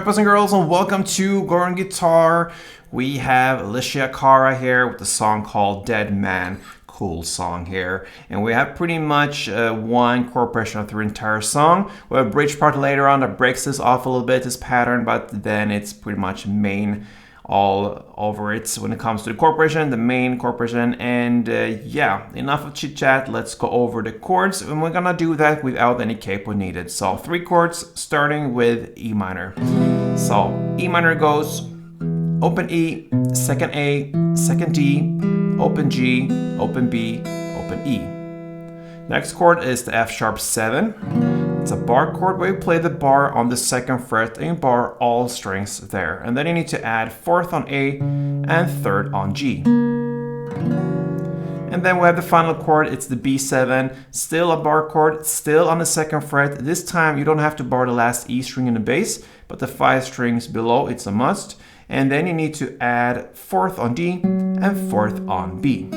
boys and girls, and welcome to Goran Guitar. We have Alessia Cara here with a song called Dead Man. Cool song here. And we have pretty much one chord progression through the entire song. We have a bridge part later on that breaks this off a little bit, this pattern, but then it's pretty much main all over it when it comes to the chord progression, the main chord progression. And yeah, enough of chit chat. Let's go over the chords, and we're gonna do that without any capo needed. So 3 chords starting with E minor. So E minor goes open E, second A, second D, open G, open B, open E. Next chord is the F sharp 7. It's a bar chord where you play the bar on the 2nd fret and you bar all strings there. And then you need to add 4th on A and 3rd on G. And then we have the final chord, it's the B7, still a bar chord, still on the 2nd fret. This time you don't have to bar the last E string in the bass, but the 5 strings below, it's a must. And then you need to add 4th on D and 4th on B.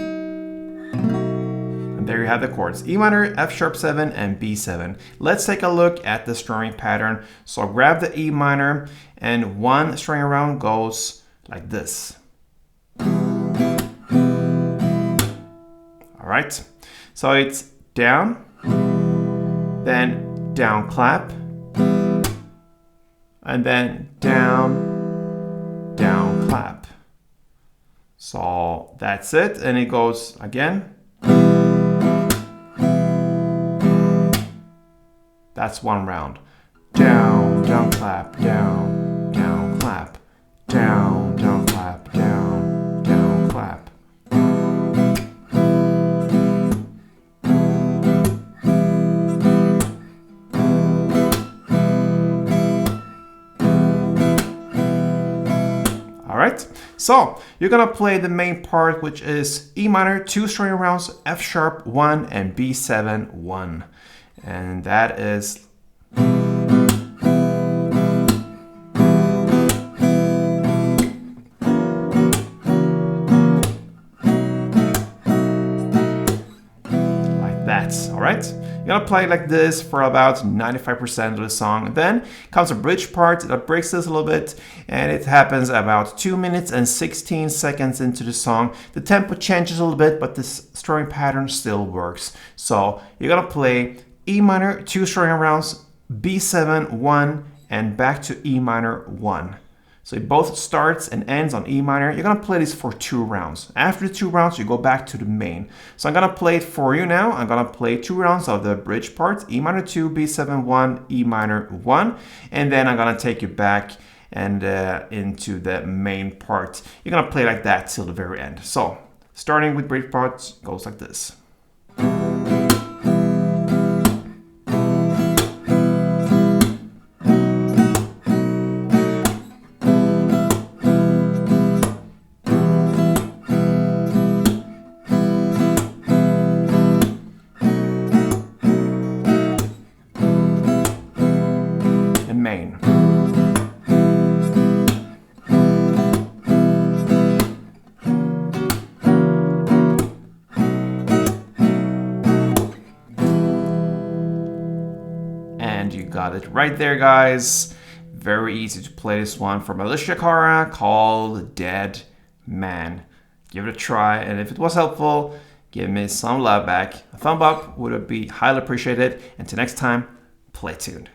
And there you have the chords, E minor, F sharp 7, and B7. Let's take a look at the strumming pattern. So grab the E minor, and one string around goes like this. All right, so it's down, then down clap, and then down, down clap. So that's it, and it goes again. That's one round. Down, down clap, down, down clap, down, down clap, down, down clap. Alright, so you're gonna play the main part, which is E minor, 2 string rounds, F sharp 1, and B7 1. And that is like that. All right, you're gonna play like this for about 95% of the song. Then comes a bridge part that breaks this a little bit, and it happens about 2 minutes and 16 seconds into the song. The tempo changes a little bit, but this strumming pattern still works. So you're gonna play E minor, 2 string rounds, B7 1, and back to E minor 1. So it both starts and ends on E minor. You're gonna play this for 2 rounds. After the 2 rounds, you go back to the main. So I'm gonna play it for you now. I'm gonna play 2 rounds of the bridge part, E minor 2, B7 1, E minor 1, and then I'm gonna take you back and into the main part. You're gonna play like that till the very end. So starting with bridge parts goes like this. Main. And you got it right there, guys. Very easy to play this one from Alessia Cara called Dead Man. Give it a try, and if it was helpful, give me some love back. A thumb up would be highly appreciated. Until next time, play tuned.